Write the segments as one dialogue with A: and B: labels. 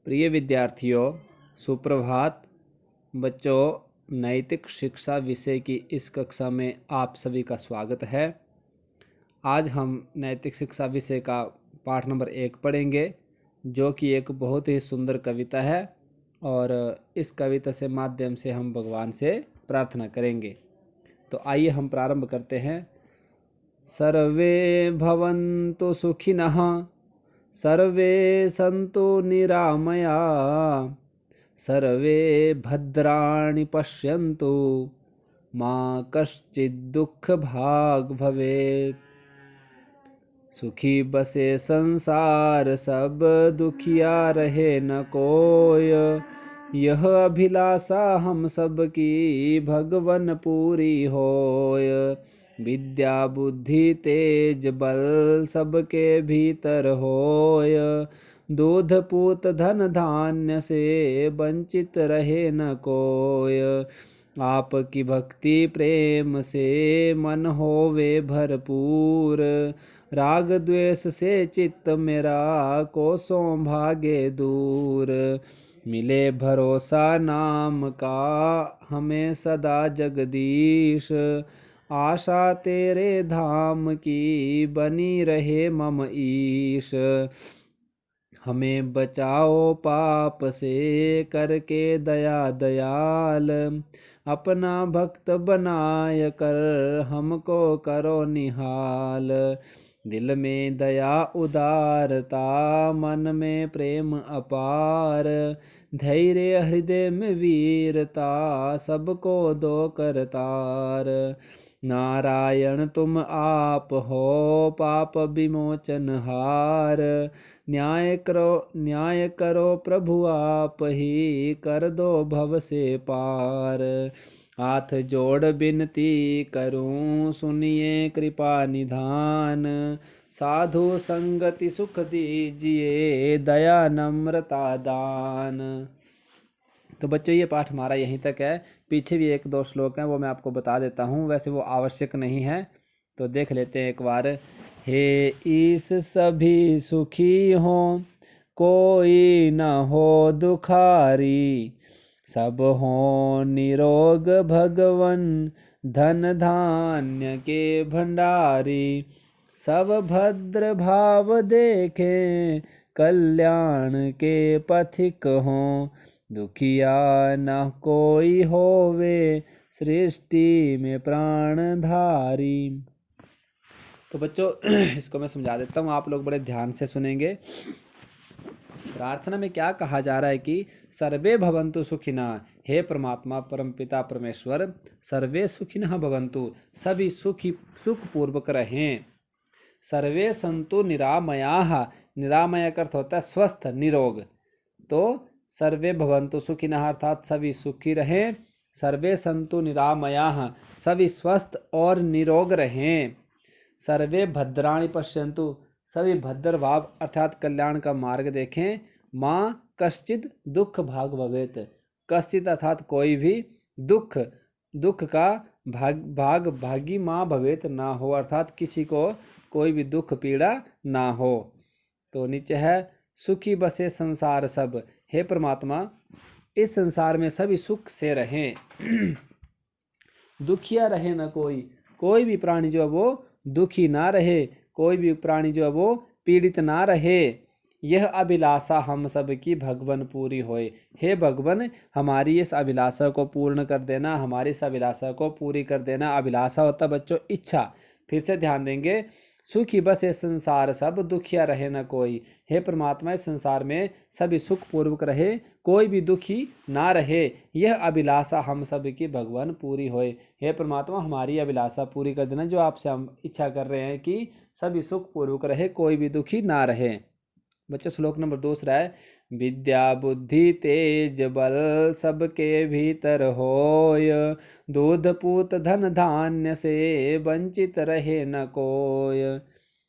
A: प्रिय विद्यार्थियों, सुप्रभात। बच्चों, नैतिक शिक्षा विषय की इस कक्षा में आप सभी का स्वागत है। आज हम नैतिक शिक्षा विषय का पाठ नंबर 1 पढ़ेंगे, जो कि एक बहुत ही सुंदर कविता है और इस कविता से माध्यम से हम भगवान से प्रार्थना करेंगे। तो आइए हम प्रारंभ करते हैं। सर्वे भवन्तु सुखिनः, सर्वे सन्तु निरामया, सर्वे भद्राणि पश्यन्तु, मा कश्चित् दुःखभाग् भवेत्। सुखी बसे संसार सब, दुखिया रहे न कोय, यह अभिलाषा हम सब की भगवन पूरी होय। विद्या बुद्धि तेज बल सबके भीतर होय, दूध पूत धन धान्य से वंचित रहे न कोय। आपकी भक्ति प्रेम से मन होवे भरपूर, राग द्वेष से चित्त मेरा कोसों भागे दूर। मिले भरोसा नाम का हमें सदा जगदीश, आशा तेरे धाम की बनी रहे मम ईश। हमें बचाओ पाप से करके दया दयाल, अपना भक्त बनाय कर हमको करो निहाल। दिल में दया उदारता, मन में प्रेम अपार, धैर्य हृदय में वीरता, सबको दो करतार। नारायण तुम आप हो पाप विमोचन हार, न्याय करो प्रभु आप ही, कर दो भव से पार। हाथ जोड़ विनती करूं, सुनिए कृपा निधान, साधु संगति सुख दीजिए, दया नम्रता दान। तो बच्चों, ये पाठ हमारा यहीं तक है। पीछे भी 1-2 श्लोक हैं, वो मैं आपको बता देता हूँ, वैसे वो आवश्यक नहीं है, तो देख लेते हैं एक बार। हे ईश सभी सुखी हो, कोई न हो दुखारी, सब हो निरोग भगवन, धन धान्य के भंडारी। सब भद्र भाव देखें, कल्याण के पथिक हों, दुखिया न कोई होवे, सृष्टि में प्राणधारी। तो बच्चों, इसको मैं समझा देता हूँ, आप लोग बड़े ध्यान से सुनेंगे। प्रार्थना में क्या कहा जा रहा है कि सर्वे भवन्तु सुखिनः, हे परमात्मा परमपिता परमेश्वर, सर्वे सुखिनः भवन्तु, सभी सुख पूर्वक रहें। सर्वे सन्तु निरामयाः, निरामय का अर्थ होता है स्वस्थ निरोग। तो सर्वे भवन्तु सुखिनः अर्थात सभी सुखी रहें। सर्वे सन्तु निरामयाः, सभी स्वस्थ और निरोग रहें। सर्वे भद्राणि पश्यन्तु, सभी भद्र भाव अर्थात कल्याण का मार्ग देखें। माँ कश्चित् दुख भाग भवेत, कश्चित् अर्थात कोई भी दुख का भागी माँ भवेत ना हो, अर्थात किसी को कोई भी दुख पीड़ा ना हो। तो नीचे है सुखी बसे संसार सब, हे परमात्मा इस संसार में सभी सुख से रहें। दुखिया रहे न कोई भी प्राणी जो है वो दुखी ना रहे, कोई भी प्राणी जो है वो पीड़ित ना रहे। यह अभिलाषा हम सब की भगवन पूरी होए, हे भगवन हमारी इस अभिलाषा को पूर्ण कर देना, हमारी इस अभिलाषा को पूरी कर देना। अभिलाषा होता बच्चों इच्छा। फिर से ध्यान देंगे। सुखी बस ये संसार सब, दुखिया रहे न कोई, हे परमात्मा इस संसार में सभी सुख पूर्वक रहे, कोई भी दुखी ना रहे। यह अभिलाषा हम सब की भगवान पूरी होए, हे परमात्मा हमारी अभिलाषा पूरी कर देना, जो आपसे हम इच्छा कर रहे हैं कि सभी सुख पूर्वक रहे, कोई भी दुखी ना रहे। बच्चों, श्लोक नंबर 2 है, विद्या बुद्धि तेज बल सबके भीतर होय, दूध पूत धन धान्य से वंचित रहे न कोय।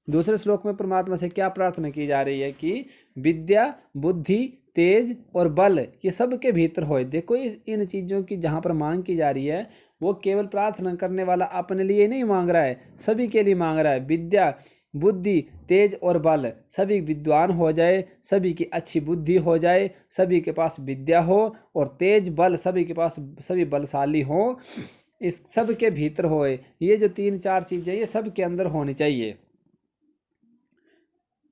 A: दूसरे श्लोक में परमात्मा से क्या प्रार्थना की जा रही है कि विद्या बुद्धि तेज और बल ये सबके भीतर होए। देखो इन चीज़ों की जहाँ पर मांग की जा रही है, वो केवल प्रार्थना करने वाला अपने लिए नहीं मांग रहा है, सभी के लिए मांग रहा है। विद्या बुद्धि तेज और बल सभी विद्वान हो जाए, सभी की अच्छी बुद्धि हो जाए, सभी के पास विद्या हो और तेज बल सभी के पास सभी बलशाली हो, इस सब के भीतर होए। ये जो 3-4 चीजें ये सब के अंदर होनी चाहिए।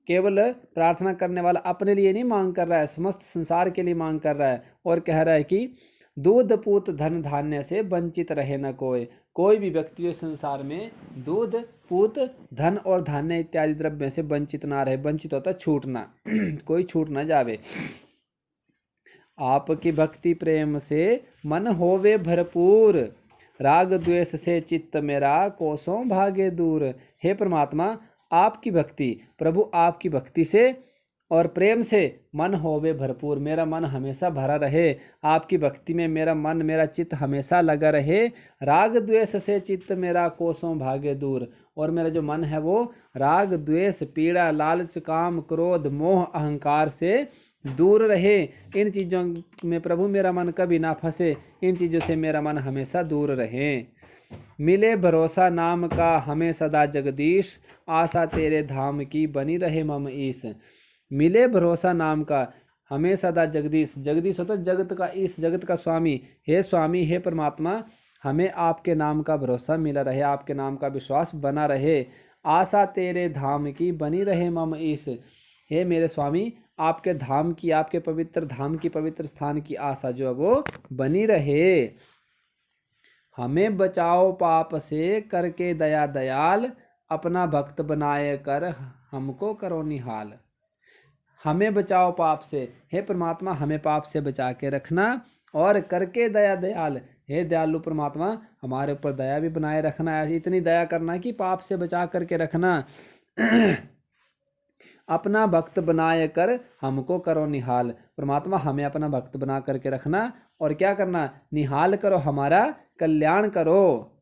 A: केवल प्रार्थना करने वाला अपने लिए नहीं मांग कर रहा है, समस्त संसार के लिए मांग कर रहा है और कह रहा है कि दूध पूत धन धान्य से वंचित रहे न कोई। कोई भी व्यक्ति संसार में दूध पूत धन और धान्य इत्यादि द्रव्य से वंचित ना रहे। वंचित होता छूटना कोई छूट ना जावे। आपकी भक्ति प्रेम से मन होवे भरपूर, राग द्वेष से चित्त मेरा कोसों भागे दूर। हे परमात्मा, आपकी भक्ति, प्रभु आपकी भक्ति से और प्रेम से मन होवे भरपूर, मेरा मन हमेशा भरा रहे। आपकी भक्ति में मेरा मन मेरा चित्त हमेशा लगा रहे। राग द्वेष से चित्त मेरा कोसों भागे दूर, और मेरा जो मन है वो राग द्वेष पीड़ा लालच काम क्रोध मोह अहंकार से दूर रहे। इन चीज़ों में प्रभु मेरा मन कभी ना फंसे, इन चीज़ों से मेरा मन हमेशा दूर रहे। मिले भरोसा नाम का हमें सदा जगदीश, आशा तेरे धाम की बनी रहे मम ईस। मिले भरोसा नाम का हमें सदा जगदीश, जगदीश होता जगत का, इस जगत का स्वामी। हे स्वामी, हे परमात्मा, हमें आपके नाम का भरोसा मिला रहे, आपके नाम का विश्वास बना रहे। आशा तेरे धाम की बनी रहे मम ईस। हे मेरे स्वामी, आपके धाम की, आपके पवित्र धाम की, पवित्र स्थान की आशा जो है वो बनी रहे। हमें बचाओ पाप से करके दया दयाल, अपना भक्त बनाए कर हमको करो निहाल। हमें बचाओ पाप से, हे परमात्मा हमें पाप से बचा के रखना, और करके दया दयाल, हे दयालु परमात्मा हमारे ऊपर दया भी बनाए रखना है। इतनी दया करना कि पाप से बचा करके रखना। अपना भक्त बनाए कर हमको करो निहाल, परमात्मा हमें अपना भक्त बना करके रखना, और क्या करना, निहाल करो, हमारा कल्याण करो।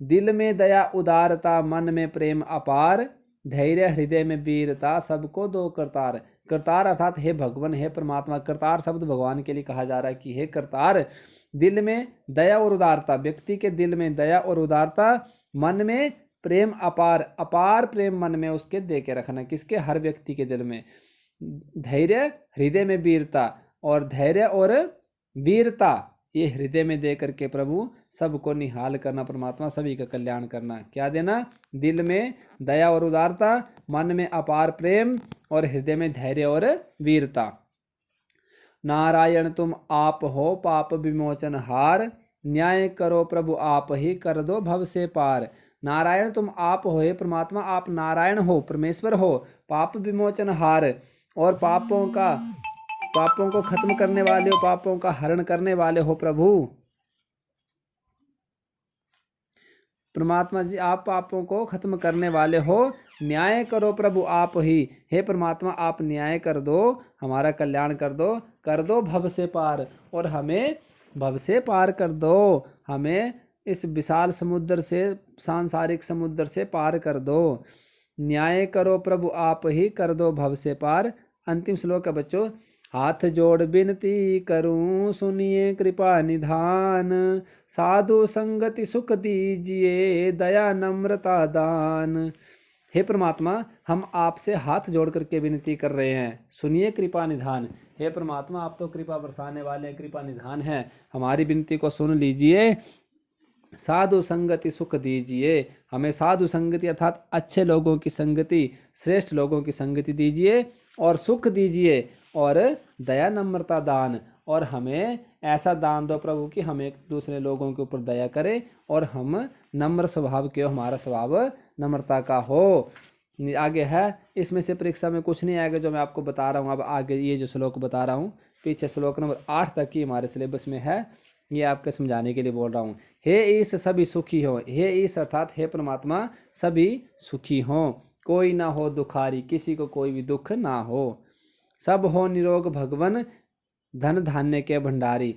A: दिल में दया उदारता मन में प्रेम अपार, धैर्य हृदय में वीरता सबको दो करतार। करतार अर्थात हे भगवान, हे परमात्मा, करतार शब्द भगवान के लिए कहा जा रहा है कि हे करतार, दिल में दया और उदारता, व्यक्ति के दिल में दया और उदारता, मन में प्रेम अपार, अपार प्रेम मन में उसके दे के रखना। किसके, हर व्यक्ति के दिल में। धैर्य हृदय में वीरता, और धैर्य और वीरता ये हृदय में दे करके प्रभु सबको निहाल करना, परमात्मा सभी का कल्याण करना। क्या देना, दिल में दया और उदारता, मन में अपार प्रेम, और हृदय में धैर्य और वीरता। नारायण तुम आप हो पाप विमोचन हार, न्याय करो प्रभु आप ही कर दो भव से पार। नारायण तुम आप हो, हे परमात्मा आप नारायण हो, परमेश्वर हो, पाप विमोचन हार, और पापों को खत्म करने वाले हो, पापों का हरण करने वाले हो प्रभु। परमात्मा जी आप पापों को खत्म करने वाले हो। न्याय करो प्रभु आप ही, हे परमात्मा आप न्याय कर दो, हमारा कल्याण कर दो भव से पार, और हमें भव से पार कर दो। हमें इस विशाल समुद्र से, सांसारिक समुद्र से पार कर दो। न्याय करो प्रभु आप ही कर दो भव से पार। अंतिम श्लोक है बच्चों, हाथ जोड़ विनती करूं सुनिए कृपा निधान, साधु संगति सुख दीजिए दया नम्रता दान। हे परमात्मा हम आपसे हाथ जोड़ करके विनती कर रहे हैं, सुनिए कृपा निधान। हे परमात्मा आप तो कृपा बरसाने वाले कृपा निधान हैं, हमारी विनती को सुन लीजिए। साधु संगति सुख दीजिए, हमें साधु संगति अर्थात अच्छे लोगों की संगति, श्रेष्ठ लोगों की संगति दीजिए, और सुख दीजिए, और दया नम्रता दान, और हमें ऐसा दान दो प्रभु कि हम एक दूसरे लोगों के ऊपर दया करें, और हम नम्र स्वभाव के हो, हमारा स्वभाव नम्रता का हो। आगे है, इसमें से परीक्षा में कुछ नहीं आएगा जो मैं आपको बता रहा हूँ। अब आगे ये जो श्लोक बता रहा हूँ, पीछे श्लोक नंबर 8 तक की हमारे सिलेबस में है, ये आपके समझाने के लिए बोल रहा हूँ। हे ईश सभी सुखी हो, हे ईश अर्थात हे परमात्मा सभी सुखी हो, कोई ना हो दुखारी, किसी को कोई भी दुख ना हो। सब हो निरोग भगवन, धन धान्य के भंडारी,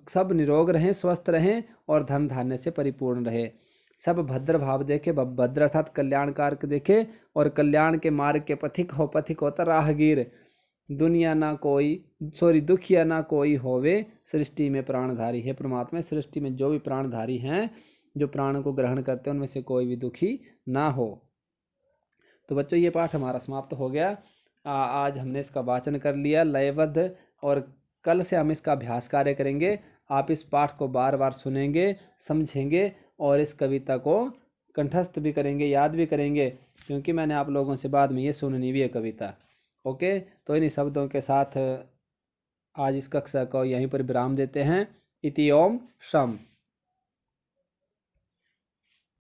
A: सब निरोग रहें, स्वस्थ रहें, और धन धान्य से परिपूर्ण रहे। सब भद्र भाव देखे, भद्र अर्थात कल्याणकारक देखे, और कल्याण के मार्ग के पथिक हो, पथिक होता राहगीर। दुनिया ना कोई दुखिया ना कोई होवे, सृष्टि में प्राणधारी। है परमात्मा सृष्टि में जो भी प्राणधारी हैं, जो प्राण को ग्रहण करते हैं, उनमें से कोई भी दुखी ना हो। तो बच्चों ये पाठ हमारा समाप्त हो गया। आज हमने इसका वाचन कर लिया लयबद्ध, और कल से हम इसका अभ्यास कार्य करेंगे। आप इस पाठ को बार बार सुनेंगे, समझेंगे और इस कविता को कंठस्थ भी करेंगे, याद भी करेंगे, क्योंकि मैंने आप लोगों से बाद में ये सुननी भी है कविता। ओके, तो इन्हीं शब्दों के साथ आज इस कक्षा को यहीं पर विराम देते हैं। इति ओम शम।